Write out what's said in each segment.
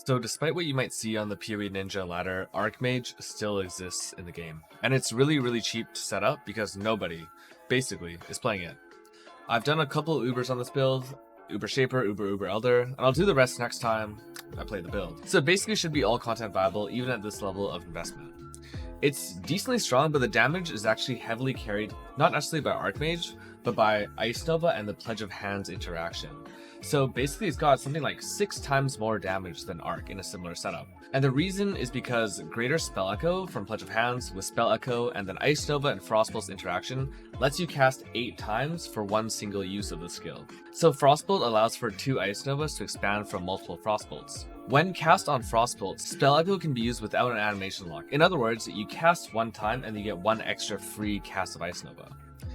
So despite what you might see on the PoE Ninja ladder, Archmage still exists in the game. And it's really cheap to set up because nobody, basically, is playing it. I've done a couple Ubers on this build, Uber Shaper, Uber Elder, and I'll do the rest next time I play the build. So it basically should be all content viable even at this level of investment. It's decently strong, but the damage is actually heavily carried, not necessarily by Archmage, but by ArchNova and the Pledge of Hands interaction. So basically it's got something like 6 times more damage than Arch in a similar setup. And the reason is because greater spell echo from Pledge of Hands with spell echo and then ArchNova and frostbolt's interaction lets you cast 8 times for one single use of the skill. So frostbolt allows for 2 ArchNovas to expand from multiple frostbolts. When cast on frostbolt, spell echo can be used without an animation lock. In other words, you cast one time and you get 1 extra free cast of ArchNova.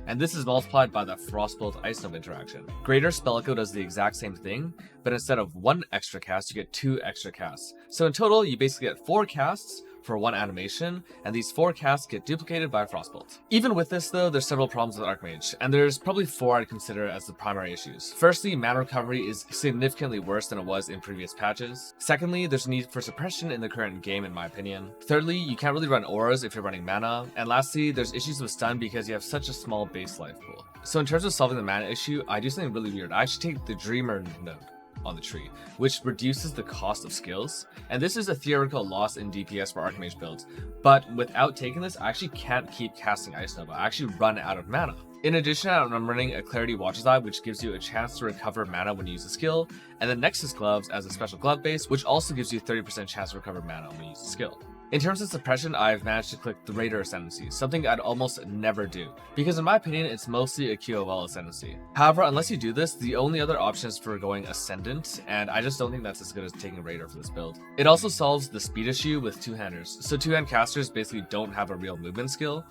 And this is multiplied by the frostbolt ArchNova interaction. Greater spell echo does the exact same thing, but instead of 1 extra cast, you get 2 extra casts. So in total, you basically get 4 casts for 1 animation, and these 4 casts get duplicated by frostbolt. Even with this though, there's several problems with Archmage, and there's probably 4 I'd consider as the primary issues. Firstly, mana recovery is significantly worse than it was in previous patches. Secondly, there's a need for suppression in the current game in my opinion. Thirdly, you can't really run auras if you're running mana. And lastly, there's issues with stun because you have such a small base life pool. So in terms of solving the mana issue, I do something really weird. I actually take the Dreamer node on the tree, which reduces the cost of skills. And this is a theoretical loss in DPS for Archmage builds, but without taking this, I actually can't keep casting ArchNova. I actually run out of mana. In addition, I'm running a Clarity Watcher's Eye, which gives you a chance to recover mana when you use a skill, and then Nexus Gloves as a special glove base, which also gives you 30% chance to recover mana when you use a skill. In terms of suppression, I've managed to click the Raider Ascendancy, something I'd almost never do, because in my opinion, it's mostly a QOL Ascendancy. However, unless you do this, the only other option is for going Ascendant, and I just don't think that's as good as taking Raider for this build. It also solves the speed issue with two-handers, so two-hand casters basically don't have a real movement skill.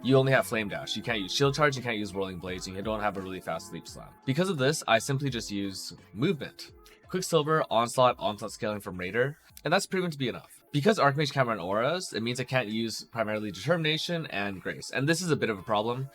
You only have Flame Dash, you can't use Shield Charge, you can't use Whirling Blades, and you don't have a really fast Leap Slam. Because of this, I simply just use Movement, Quicksilver, Onslaught scaling from Raider, and that's proven to be enough. Because Archmage can't run auras, it means I can't use primarily Determination and Grace, and this is a bit of a problem.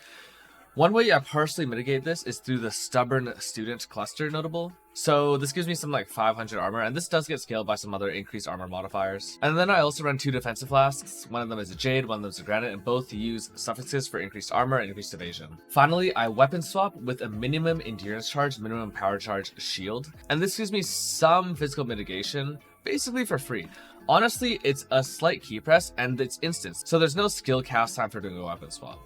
One way I partially mitigate this is through the Stubborn Student cluster notable. So this gives me some like 500 armor, and this does get scaled by some other increased armor modifiers. And then I also run 2 defensive flasks. One of them is a Jade, one of them is a Granite, and both use suffixes for increased armor and increased evasion. Finally, I weapon swap with a minimum endurance charge, minimum power charge shield, and this gives me some physical mitigation, basically for free. Honestly, it's a slight key press and it's instant, so there's no skill cast time for doing a weapon swap.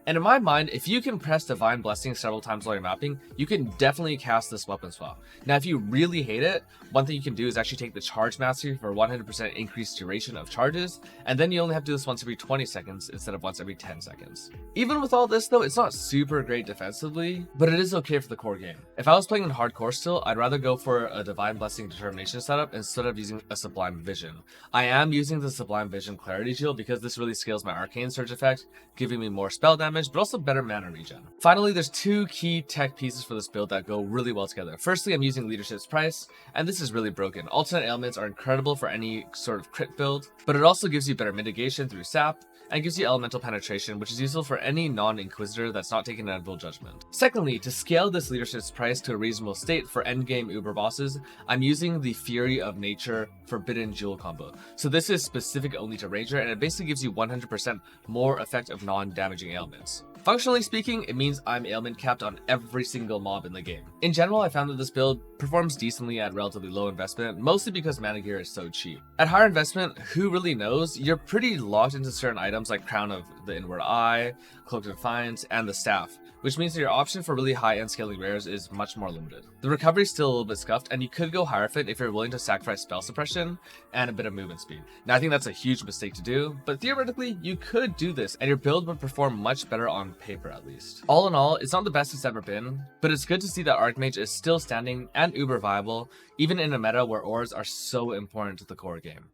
And in my mind, if you can press Divine Blessing several times while you're mapping, you can definitely cast this weapon swap. Now, if you really hate it, one thing you can do is actually take the Charge Mastery for 100% increased duration of charges, and then you only have to do this once every 20 seconds instead of once every 10 seconds. Even with all this though, it's not super great defensively, but it is okay for the core game. If I was playing in hardcore still, I'd rather go for a Divine Blessing Determination setup instead of using a Sublime Vision. I am using the Sublime Vision Clarity Shield because this really scales my Arcane Surge effect, giving me more spell damage, but also better mana regen. Finally, there's 2 key tech pieces for this build that go really well together. Firstly, I'm using Leadership's Price, and this is really broken. Alternate ailments are incredible for any sort of crit build, but it also gives you better mitigation through sap, and gives you elemental penetration, which is useful for any non-inquisitor that's not taking an Inevitable Judgment. Secondly, to scale this Leadership's Price to a reasonable state for endgame Uber bosses, I'm using the Fury of Nature Forbidden Jewel combo. So this is specific only to Ranger, and it basically gives you 100% more effect of non-damaging ailments. Functionally speaking, it means I'm ailment capped on every single mob in the game. In general, I found that this build performs decently at relatively low investment, mostly because mana gear is so cheap. At higher investment, who really knows, you're pretty locked into certain items like Crown of the Inward Eye, Cloak of Defiance, and the Staff, which means that your option for really high-end scaling rares is much more limited. The recovery is still a little bit scuffed, and you could go Hierophant if you're willing to sacrifice spell suppression and a bit of movement speed. Now, I think that's a huge mistake to do, but theoretically, you could do this, and your build would perform much better on paper at least. All in all, it's not the best it's ever been, but it's good to see that Archmage is still standing and uber viable, even in a meta where auras are so important to the core game.